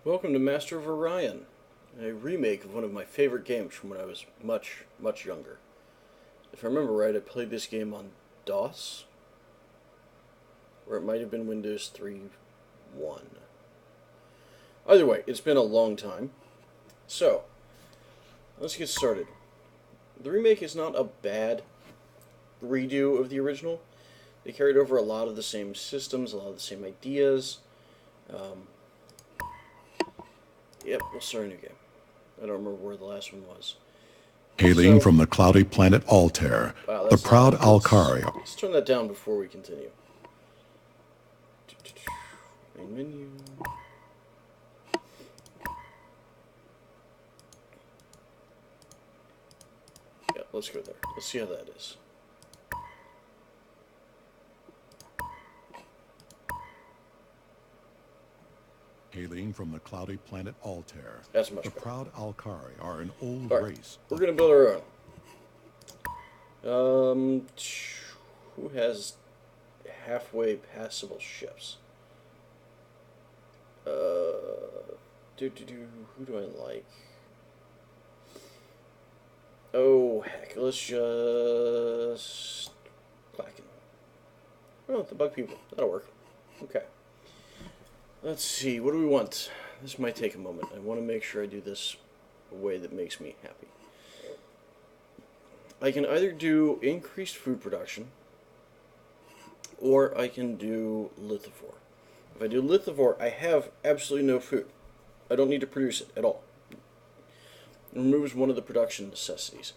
Welcome to Master of Orion, a remake of one of my favorite games from when I was much, much younger. If I remember right, I played this game on DOS, or it might have been Windows 3.1. Either way, it's been a long time. So, let's get started. The remake is not a bad redo of the original. They carried over a lot of the same systems, a lot of the same ideas. Yep, we'll start a new game. I don't remember where the last one was. Hailing from the cloudy planet Altair, Wow, the that's proud loud. Alcari. Let's turn that down before we continue. Main menu. Yeah, let's go there. Let's see how that is. Hailing from the cloudy planet Altair, That's much the better. proud Alcari are an old All right, race. we're gonna build our own. Who has halfway passable ships? Who do I like? Oh heck, let's just Clacken. Oh, the bug people. That'll work. Okay. Let's see. What do we want? This might take a moment. I want to make sure I do this a way that makes me happy. I can either do increased food production, or I can do lithophore. If I do lithophore, I have absolutely no food. I don't need to produce it at all. It removes one of the production necessities.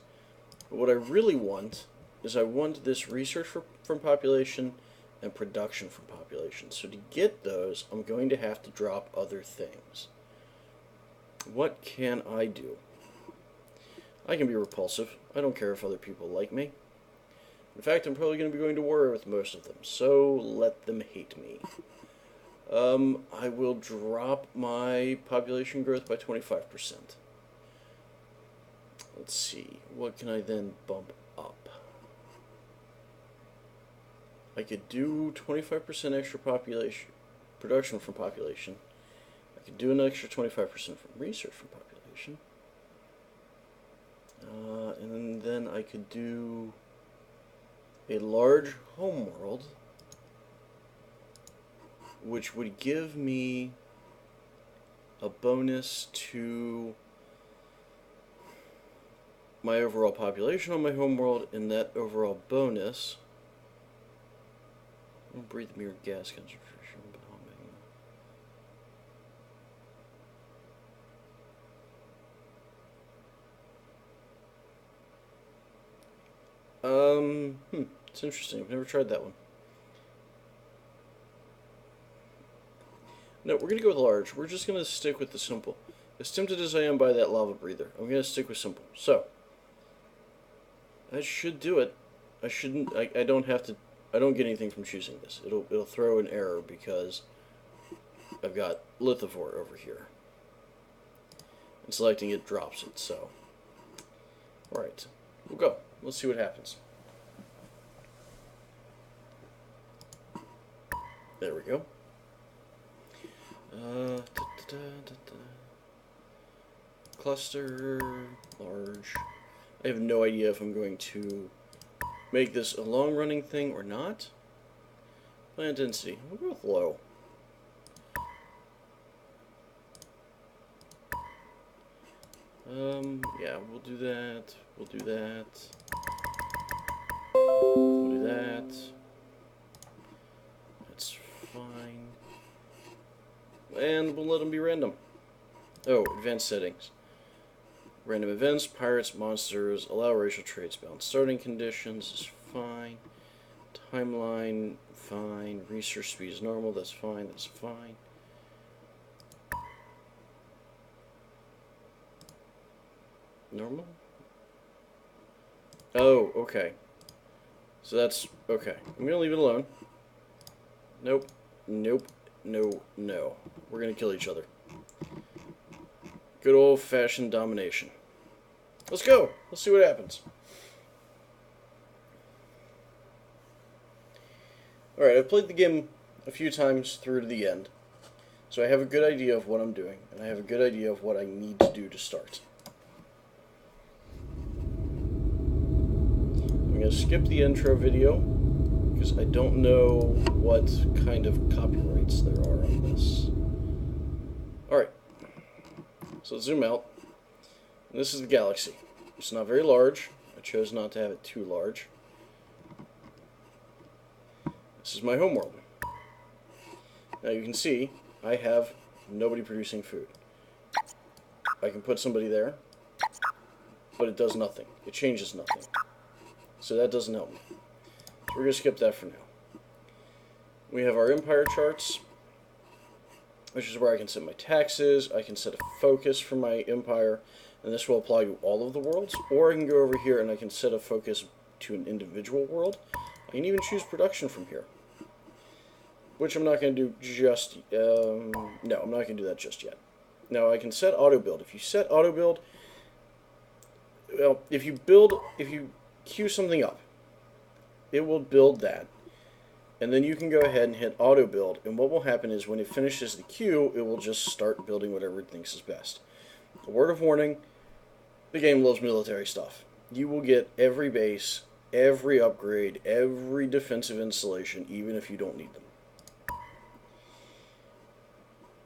But what I really want is I want this research from population and production from population. So to get those, I'm going to have to drop other things. What can I do? I can be repulsive. I don't care if other people like me. In fact, I'm probably going to be going to war with most of them, so let them hate me. I will drop my population growth by 25%. Let's see, what can I then bump up? I could do 25% extra population production from population. I could do an extra 25% from research from population. And then I could do a large homeworld, which would give me a bonus to my overall population on my homeworld, and that overall bonus... breathe mirrored gas concentration bombing. It's interesting. I've never tried that one. No, we're going to go with large. We're just going to stick with the simple. As tempted as I am by that lava breather, I'm going to stick with simple. So, that should do it. I shouldn't, I don't have to, I don't get anything from choosing this. It'll throw an error because I've got lithophore over here. And selecting it drops it, so. Alright, we'll go. Let's see what happens. There we go. Cluster, large. I have no idea if I'm going to make this a long-running thing or not. Plant density. We'll go with low. Yeah, we'll do that. We'll do that. We'll do that. That's fine. And we'll let them be random. Oh, advanced settings. Random events, pirates, monsters, allow racial traits, balanced starting conditions is fine. Timeline, fine. Research speed is normal, that's fine, that's fine. Normal? Oh, okay. So that's, okay. I'm gonna leave it alone. Nope. Nope. No, no. We're gonna kill each other. Good old-fashioned domination. Let's go. Let's see what happens. Alright, I've played the game a few times through to the end. So I have a good idea of what I'm doing, and I have a good idea of what I need to do to start. I'm going to skip the intro video, because I don't know what kind of copyrights there are on this. Alright, so let's zoom out. And this is the galaxy. It's not very large. I chose not to have it too large. This is my homeworld. Now you can see I have nobody producing food. I can put somebody there, but it does nothing. It changes nothing. So that doesn't help me. So we're going to skip that for now. We have our empire charts, which is where I can set my taxes. I can set a focus for my empire, and this will apply to all of the worlds. Or I can go over here and I can set a focus to an individual world. I can even choose production from here, which I'm not going to do just, no, I'm not going to do that just yet. Now I can set auto build. If you set auto build, well, if you queue something up, it will build that. And then you can go ahead and hit auto build, and what will happen is when it finishes the queue, it will just start building whatever it thinks is best. A word of warning, the game loves military stuff. You will get every base, every upgrade, every defensive installation, even if you don't need them.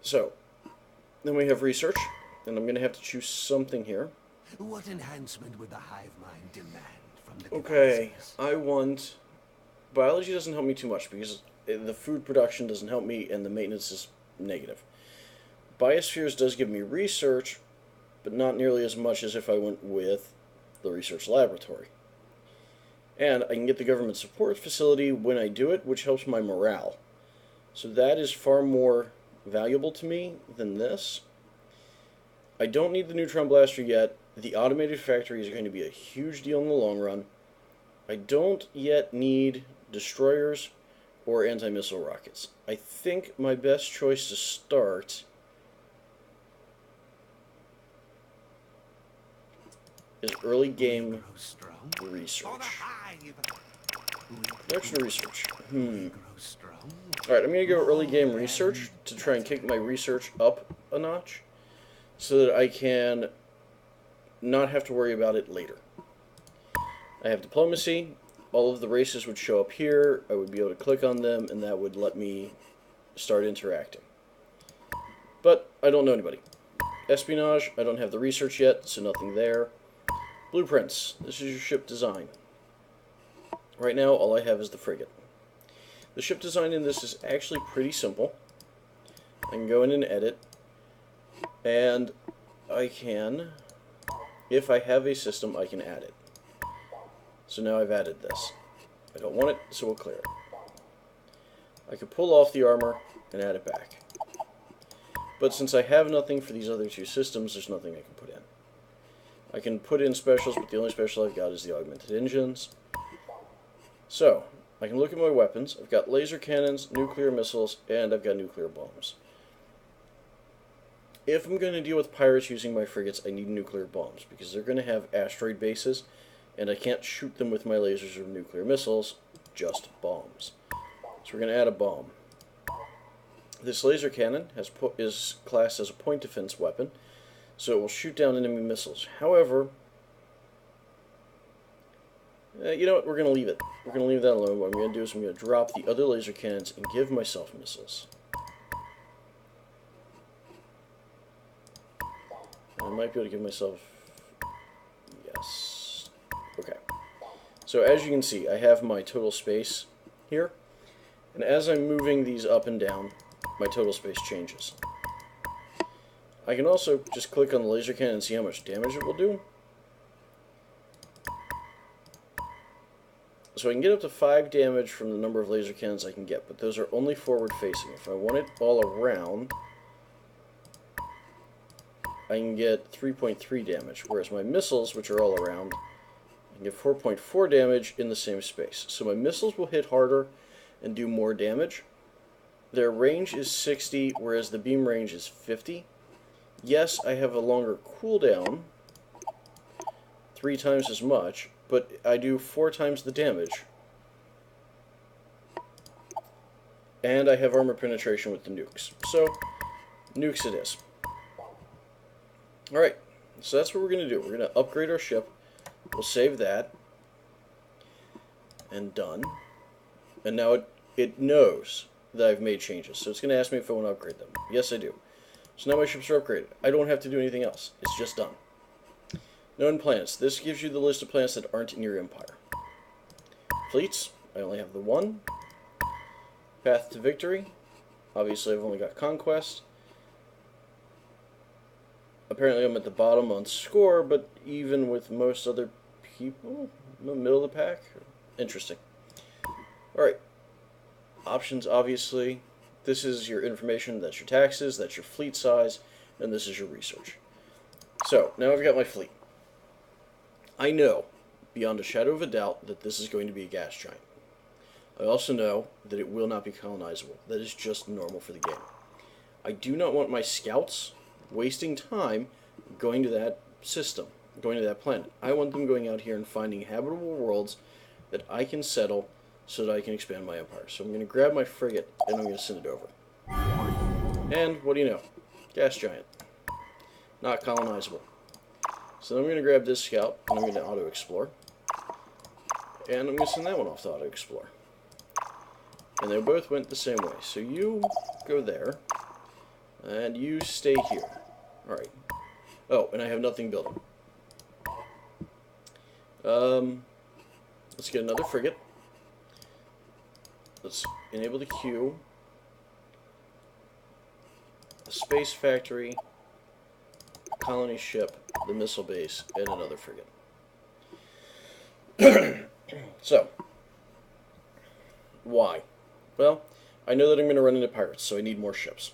So, then we have research, and I'm going to have to choose something here. What enhancement would the hive mind demand from the Okay, devices? I want... Biology doesn't help me too much because the food production doesn't help me and the maintenance is negative. Biospheres does give me research, but not nearly as much as if I went with the research laboratory. And I can get the government support facility when I do it, which helps my morale. So that is far more valuable to me than this. I don't need the neutron blaster yet. The automated factory is going to be a huge deal in the long run. I don't yet need destroyers or anti-missile rockets. I think my best choice to start is early game research. Production research. Alright, I'm going to go early game research to try and kick my research up a notch so that I can not have to worry about it later. I have diplomacy. All of the races would show up here. I would be able to click on them, and that would let me start interacting. But I don't know anybody. Espionage, I don't have the research yet, so nothing there. Blueprints, this is your ship design. Right now, all I have is the frigate. The ship design in this is actually pretty simple. I can go in and edit, and I can, if I have a system, I can add it. So now I've added this. I don't want it, so we'll clear it. I could pull off the armor and add it back. But since I have nothing for these other two systems, there's nothing I can put in. I can put in specials, but the only special I've got is the augmented engines. So, I can look at my weapons. I've got laser cannons, nuclear missiles, and I've got nuclear bombs. If I'm going to deal with pirates using my frigates, I need nuclear bombs, because they're going to have asteroid bases, and I can't shoot them with my lasers or nuclear missiles, just bombs. So we're going to add a bomb. This laser cannon is classed as a point defense weapon, so it will shoot down enemy missiles. However, you know what, we're going to leave it. We're going to leave that alone. What I'm going to do is I'm going to drop the other laser cannons and give myself missiles. I might be able to give myself... Yes. Okay. So as you can see, I have my total space here. And as I'm moving these up and down, my total space changes. I can also just click on the laser cannon and see how much damage it will do. So I can get up to 5 damage from the number of laser cannons I can get, but those are only forward facing. If I want it all around, I can get 3.3 damage, whereas my missiles, which are all around, I can get 4.4 damage in the same space. So my missiles will hit harder and do more damage. Their range is 60, whereas the beam range is 50. Yes, I have a longer cooldown, 3 times as much, but I do 4 times the damage. And I have armor penetration with the nukes. So, nukes it is. Alright, so that's what we're going to do. We're going to upgrade our ship. We'll save that. And done. And now it knows that I've made changes. So it's going to ask me if I want to upgrade them. Yes, I do. So now my ships are upgraded. I don't have to do anything else. It's just done. Known planets. This gives you the list of planets that aren't in your empire. Fleets. I only have the one. Path to victory. Obviously, I've only got conquest. Apparently, I'm at the bottom on score, but even with most other people in the middle of the pack. Interesting. Alright. Options, obviously. This is your information. That's your taxes. That's your fleet size. And this is your research. So, now I've got my fleet. I know, beyond a shadow of a doubt, that this is going to be a gas giant. I also know that it will not be colonizable. That is just normal for the game. I do not want my scouts wasting time going to that system, going to that planet. I want them going out here and finding habitable worlds that I can settle so that I can expand my empire. So I'm going to grab my frigate and I'm going to send it over. And what do you know? Gas giant. Not colonizable. So then I'm going to grab this scout and I'm going to auto-explore. And I'm going to send that one off to auto-explore. And they both went the same way. So you go there. And you stay here. Alright. Oh, and I have nothing building. Let's get another frigate. Let's enable the queue. A space factory. A colony ship. The missile base. And another frigate. So. Why? Well, I know that I'm going to run into pirates, so I need more ships.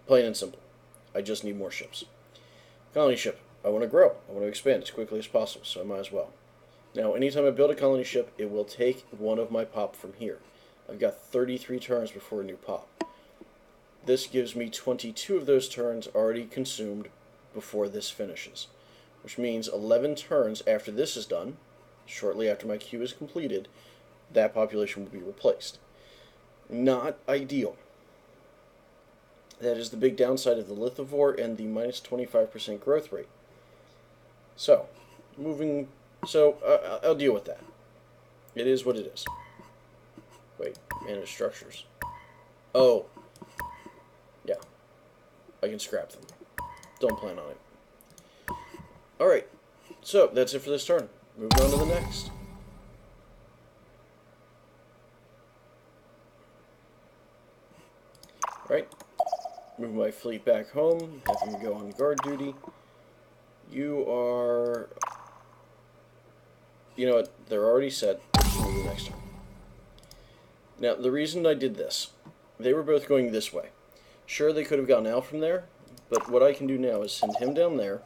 Plain and simple. I just need more ships. Colony ship. I want to grow. I want to expand as quickly as possible, so I might as well. Now, anytime I build a colony ship, it will take one of my pop from here. I've got 33 turns before a new pop. This gives me 22 of those turns already consumed before this finishes. Which means 11 turns after this is done, shortly after my queue is completed, that population will be replaced. Not ideal. That is the big downside of the lithivore and the minus 25% growth rate. So, I'll deal with that. It is what it is. Wait, manage structures. Oh. Yeah. I can scrap them. Don't plan on it. Alright. So, that's it for this turn. Moving on to the next. Right. Move my fleet back home. Have them go on guard duty. You are... You know what? They're already set. Let's move to the next turn. Now, the reason I did this, they were both going this way. Sure, they could have gone out from there, but what I can do now is send him down there,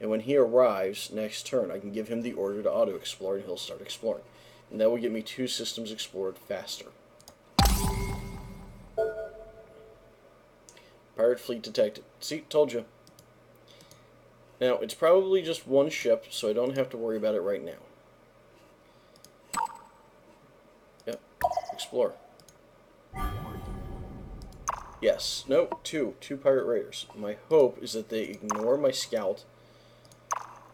and when he arrives next turn, I can give him the order to auto-explore, and he'll start exploring. And that will get me 2 systems explored faster. Pirate fleet detected. See, told you. Now, it's probably just one ship, so I don't have to worry about it right now. Yep. Explore. Yes. No, 2. 2 pirate raiders. My hope is that they ignore my scout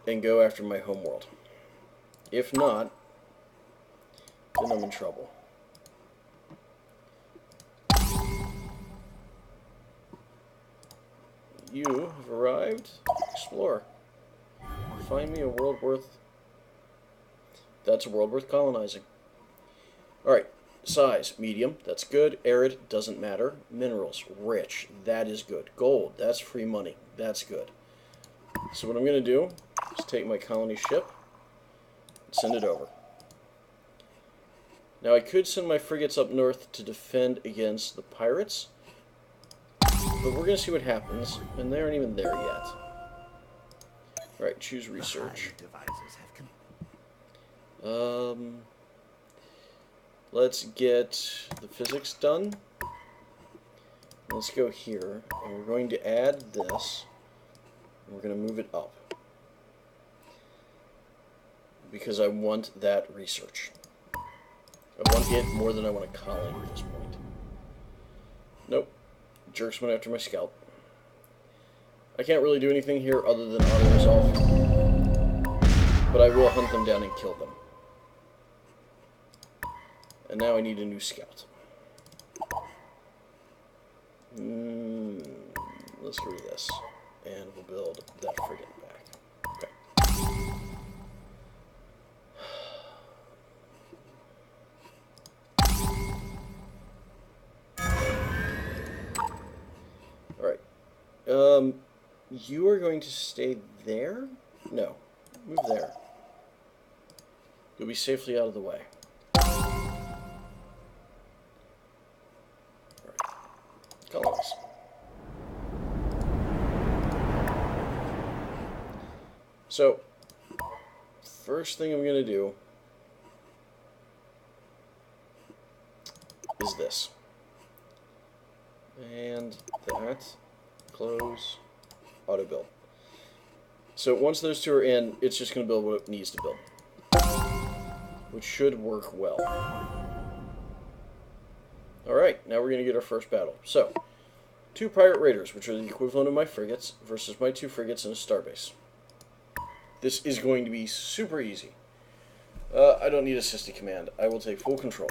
and go after my homeworld. If not, then I'm in trouble. You have arrived. Explore. Find me a world worth... That's a world worth colonizing. Alright. Size. Medium. That's good. Arid. Doesn't matter. Minerals. Rich. That is good. Gold. That's free money. That's good. So what I'm going to do is take my colony ship and send it over. Now I could send my frigates up north to defend against the pirates. But we're going to see what happens, and they aren't even there yet. Right, choose research. Let's get the physics done. Let's go here, and we're going to add this, and we're going to move it up. Because I want that research. I want it more than I want a colony at this point. Nope. Jerks went after my scout. I can't really do anything here other than auto-resolve. But I will hunt them down and kill them. And now I need a new scout. Let's go to this. And we'll build that frigate back. Okay. Alright. You are going to stay there? No. Move there. You'll be safely out of the way. Alright. Colonize. So, first thing I'm going to do is this. And that. Close. Auto build. So once those two are in, it's just going to build what it needs to build. Which should work well. Alright, now we're going to get our first battle. So, 2 pirate raiders, which are the equivalent of my frigates, versus my 2 frigates and a starbase. This is going to be super easy. I don't need assisted command. I will take full control.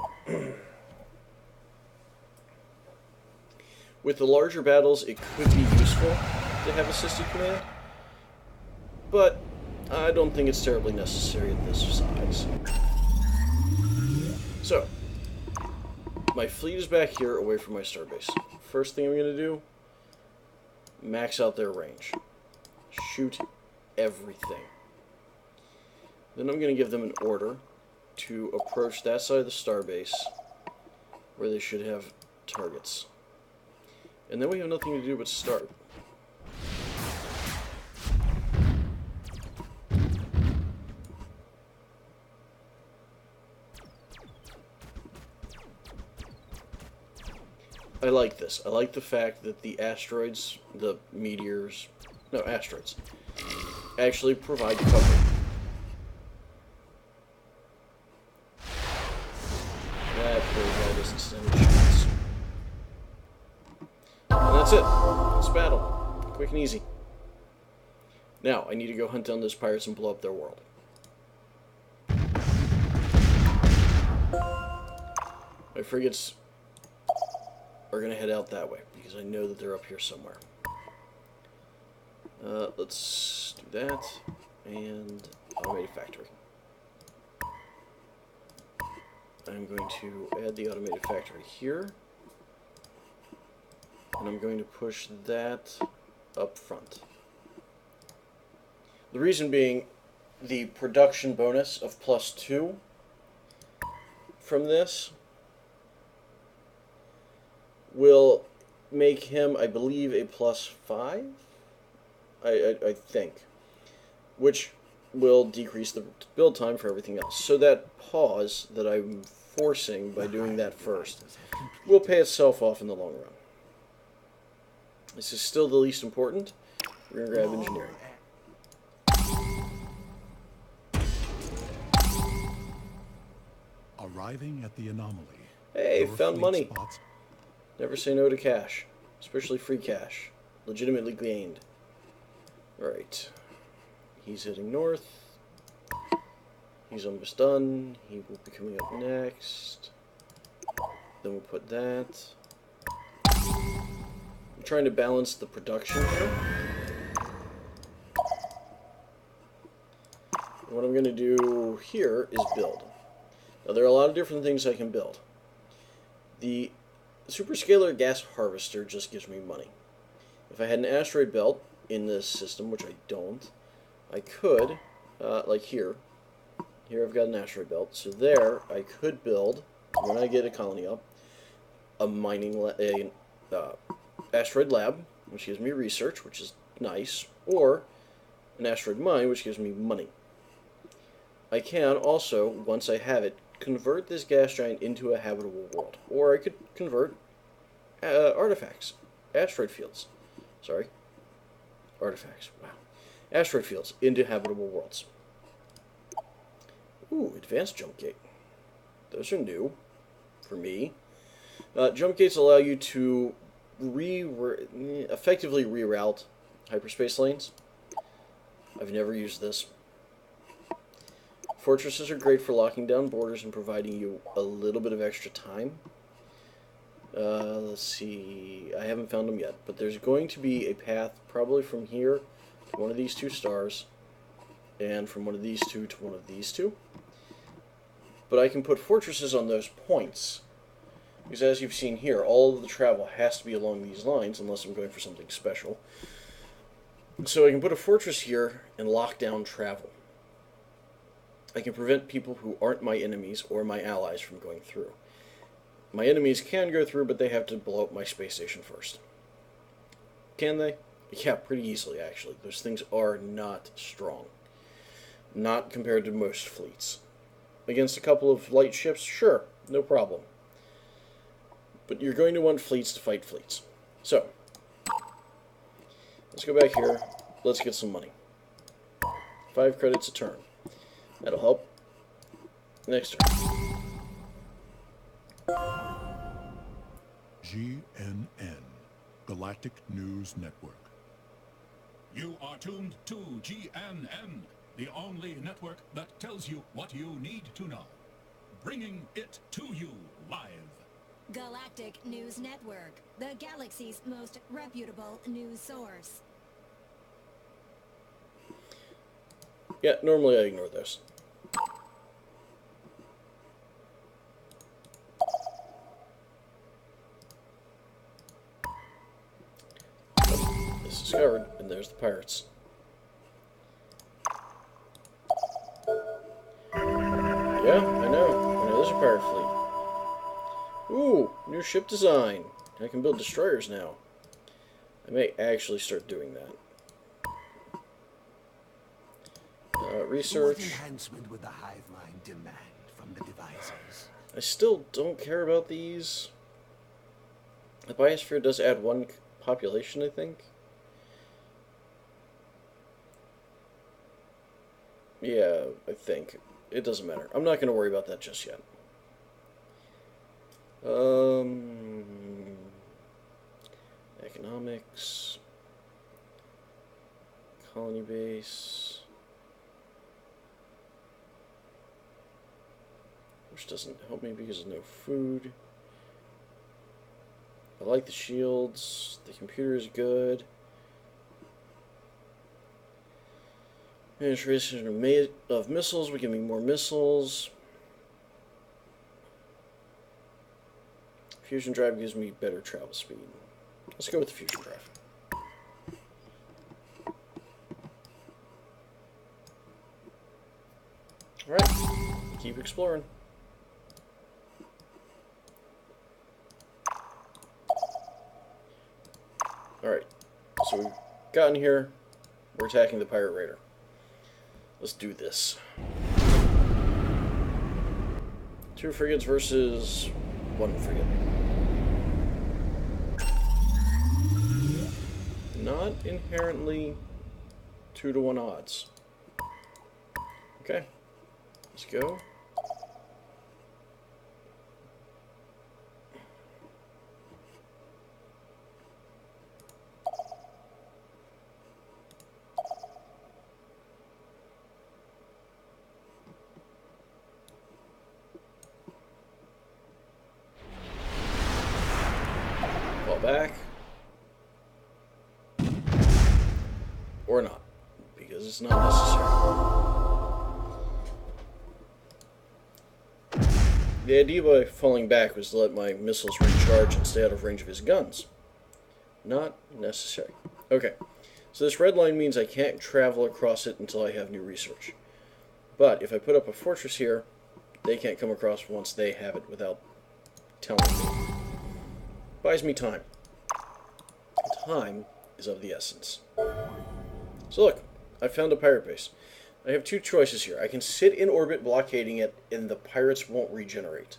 With the larger battles, it could be useful to have assisted command, but I don't think it's terribly necessary at this size. So, my fleet is back here away from my starbase. First thing I'm going to do, max out their range. Shoot everything. Then I'm going to give them an order to approach that side of the starbase where they should have targets. And then we have nothing to do but start. I like this. I like the fact that the asteroids, the meteors, no, asteroids, actually provide cover. That very doesn't stand a chance. And that's it. It's battle. Quick and easy. Now, I need to go hunt down those pirates and blow up their world. My frigates are going to head out that way, because I know that they're up here somewhere. Let's do that, and automated factory. I'm going to add the automated factory here, and I'm going to push that up front. The reason being, the production bonus of +2 from this will make him, I believe, a +5, I think, which will decrease the build time for everything else. So that pause that I'm forcing by doing that first will pay itself off in the long run. This is still the least important. We're going to grab engineering. Arriving at the anomaly. Hey, Your found fleet money. spots Never say no to cash, especially free cash, legitimately gained. Alright, he's heading north. He's almost done. He will be coming up next. Then we'll put that. I'm trying to balance the production here. What I'm going to do here is build. Now, there are a lot of different things I can build. The Superscalar Gas Harvester just gives me money. If I had an asteroid belt in this system, which I don't, I could, like here. Here I've got an asteroid belt. So there, I could build, when I get a colony up, a mining, asteroid lab, which gives me research, which is nice, or an asteroid mine, which gives me money. I can also, once I have it, convert this gas giant into a habitable world. Or I could convert artifacts, asteroid fields. Sorry. Artifacts, wow. Asteroid fields into habitable worlds. Ooh, advanced jump gate. Those are new for me. Jump gates allow you to effectively reroute hyperspace lanes. I've never used this. Fortresses are great for locking down borders and providing you a little bit of extra time. Let's see. I haven't found them yet, but there's going to be a path probably from here to one of these two stars, and from one of these two to one of these two. But I can put fortresses on those points, because as you've seen here, all of the travel has to be along these lines, unless I'm going for something special. So I can put a fortress here and lock down travel. I can prevent people who aren't my enemies or my allies from going through. My enemies can go through, but they have to blow up my space station first. Can they? Yeah, pretty easily, actually. Those things are not strong. Not compared to most fleets. Against a couple of light ships, sure, no problem. But you're going to want fleets to fight fleets. So, let's go back here. Let's get some money. 5 credits a turn. That'll help. Next turn. GNN, Galactic News Network. You are tuned to GNN, the only network that tells you what you need to know. Bringing it to you live. Galactic News Network, the galaxy's most reputable news source. Yeah, normally I ignore those. This is covered, and there's the pirates. Yeah, I know there's a pirate fleet. Ooh, new ship design. I can build destroyers now. I may actually start doing that. Research. What enhancement would the hive mind demand from the devices? I still don't care about these. The biosphere does add 1 population, I think. Yeah, I think. It doesn't matter. I'm not going to worry about that just yet. Economics. Colony base. Which doesn't help me because there's no food. I like the shields. The computer is good. Management of missiles. We give me more missiles. Fusion drive gives me better travel speed. Let's go with the fusion drive. Alright. Keep exploring. Alright, so we've gotten here. We're attacking the pirate raider. Let's do this. 2 frigates versus 1 frigate. Not inherently 2-to-1 odds. Okay, let's go. Back. Or not, because it's not necessary. The idea by falling back was to let my missiles recharge and stay out of range of his guns. Not necessary. Okay, so this red line means I can't travel across it until I have new research. But if I put up a fortress here, they can't come across once they have it without telling me. Buys me time. Time is of the essence. So look, I found a pirate base. I have 2 choices here. I can sit in orbit blockading it and the pirates won't regenerate.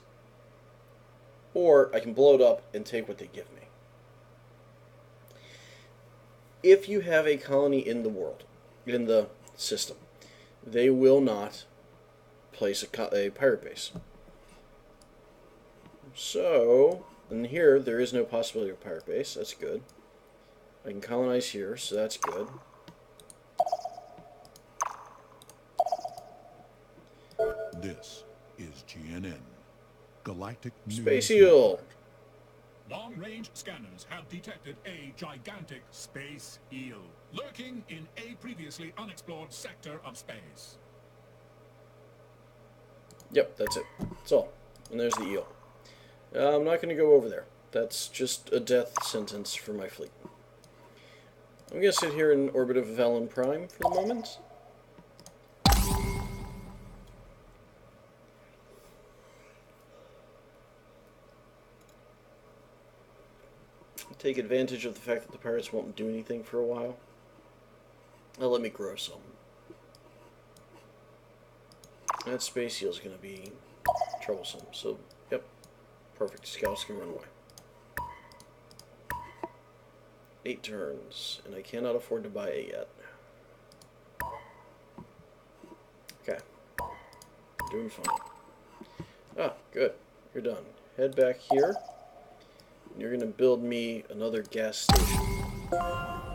Or I can blow it up and take what they give me. If you have a colony in the world, in the system, they will not place a pirate base. So, and here there is no possibility of a pirate base. That's good. I can colonize here, so that's good. This is GNN, Galactic Space News Eel! Network. Long-range scanners have detected a gigantic space eel lurking in a previously unexplored sector of space. Yep, that's it. That's all. And there's the eel. I'm not going to go over there. That's just a death sentence for my fleet. I'm going to sit here in orbit of Valen Prime for the moment. Take advantage of the fact that the pirates won't do anything for a while. They'll let me grow some. That space eel is going to be troublesome. So, yep. Perfect. Scouts can run away. 8 turns, and I cannot afford to buy it yet. Okay. Doing fine. Ah, good. You're done. Head back here. And you're going to build me another gas station. Well,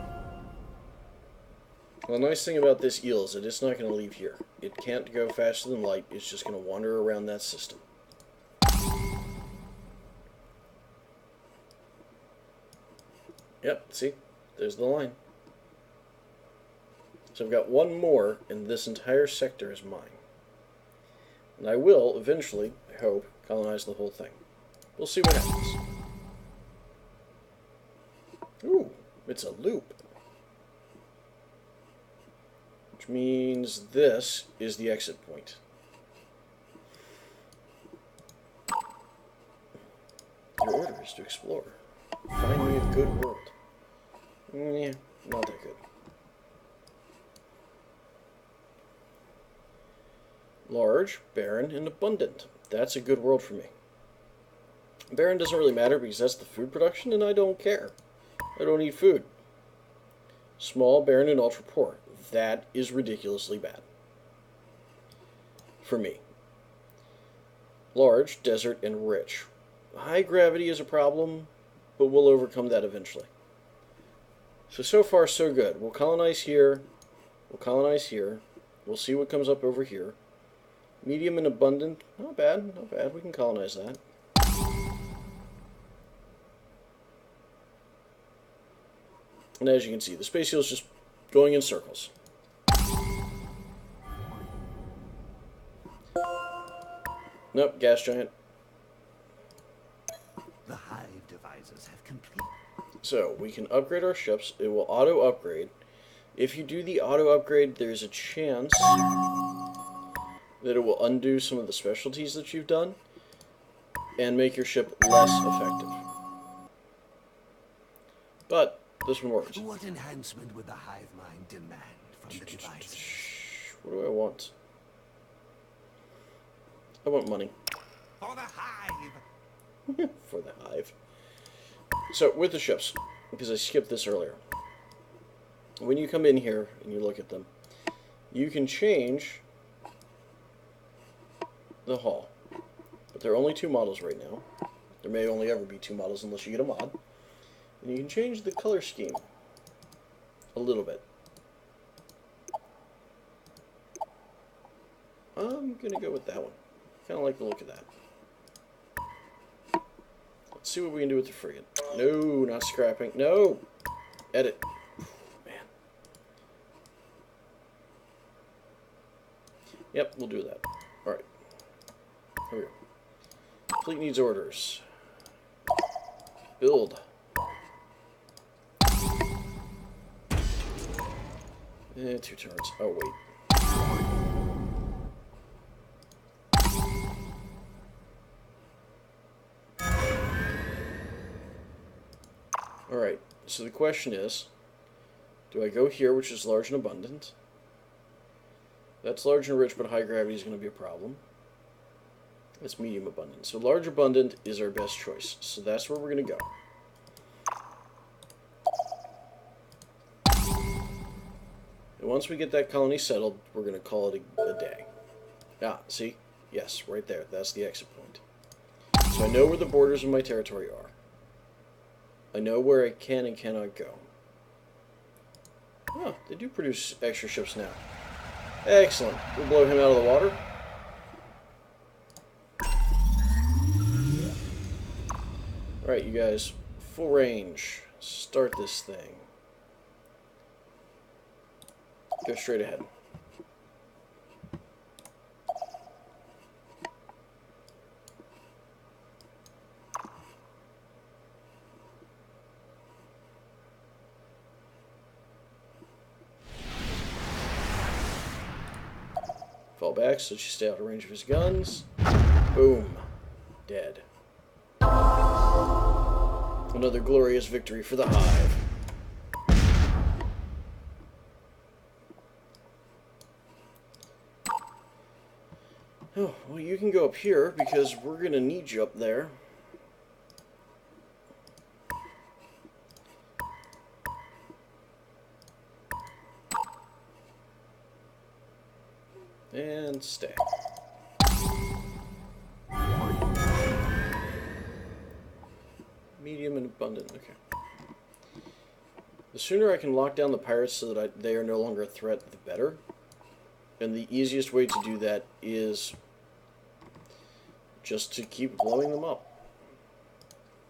the nice thing about this eel is that it's not going to leave here. It can't go faster than light. It's just going to wander around that system. Yep, see? There's the line. So I've got one more, and this entire sector is mine. And I will, eventually, I hope, colonize the whole thing. We'll see what happens. Ooh, it's a loop. Which means this is the exit point. Your order is to explore. Find me a good world. Yeah, not that good. Large, barren, and abundant. That's a good world for me. Barren doesn't really matter because that's the food production, and I don't care. I don't eat food. Small, barren, and ultra poor. That is ridiculously bad. For me. Large, desert, and rich. High gravity is a problem, but we'll overcome that eventually. So far, so good. We'll colonize here. We'll colonize here. We'll see what comes up over here. Medium and abundant. Not bad, not bad. We can colonize that. And as you can see, the space eel is just going in circles. Nope, gas giant. The hive devices have complete. So, we can upgrade our ships. It will auto-upgrade. If you do the auto-upgrade, there's a chance that it will undo some of the specialties that you've done and make your ship less effective. But this one works. What enhancement would the hive mind demand from the devices? What do I want? I want money. For the hive! For the hive. So, with the ships, because I skipped this earlier, when you come in here and you look at them, you can change the hull. But there are only 2 models right now. There may only ever be 2 models unless you get a mod. And you can change the color scheme a little bit. I'm going to go with that one. Kind of like the look of that. Let's see what we can do with the frigate. No, not scrapping. No! Edit. Man. Yep, we'll do that. Alright. Here we go. Fleet needs orders. Build. 2 turns. Oh, wait. Alright, so the question is, do I go here, which is large and abundant? That's large and rich, but high gravity is going to be a problem. That's medium abundant. So large abundant is our best choice. So that's where we're going to go. And once we get that colony settled, we're going to call it a day. Ah, see? Yes, right there. That's the exit point. So I know where the borders of my territory are. I know where I can and cannot go. Oh, they do produce extra ships now. Excellent. We'll blow him out of the water. Alright, you guys. Full range. Start this thing. Go straight ahead. Fall back so that you stay out of range of his guns. Boom. Dead. Another glorious victory for the Hive. Oh, well, you can go up here because we're going to need you up there. And stay. Medium and abundant, okay. The sooner I can lock down the pirates so that they are no longer a threat, the better. And the easiest way to do that is just to keep blowing them up.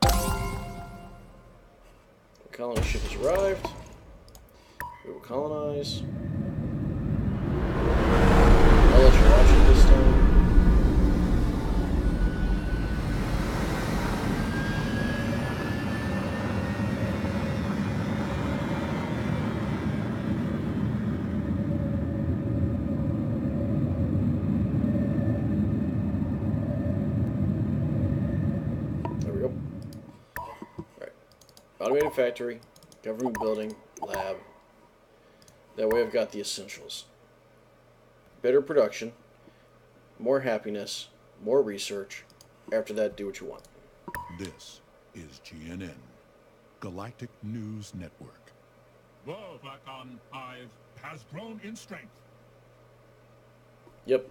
The colony ship has arrived. We will colonize. I'll let you watch it this time. Automated factory, government building, lab. That way I've got the essentials. Better production, more happiness, more research. After that, do what you want. This is GNN, Galactic News Network. The Vakon Hive has grown in strength. Yep.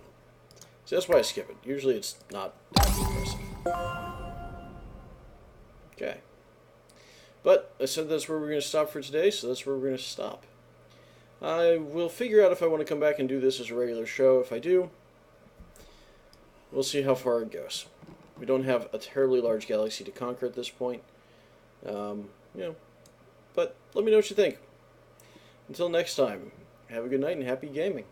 So that's why I skip it. Usually it's not that impressive. Okay. But I said that's where we're going to stop for today, so that's where we're going to stop. I will figure out if I want to come back and do this as a regular show. If I do, we'll see how far it goes. We don't have a terribly large galaxy to conquer at this point. You know, but let me know what you think. Until next time, have a good night and happy gaming.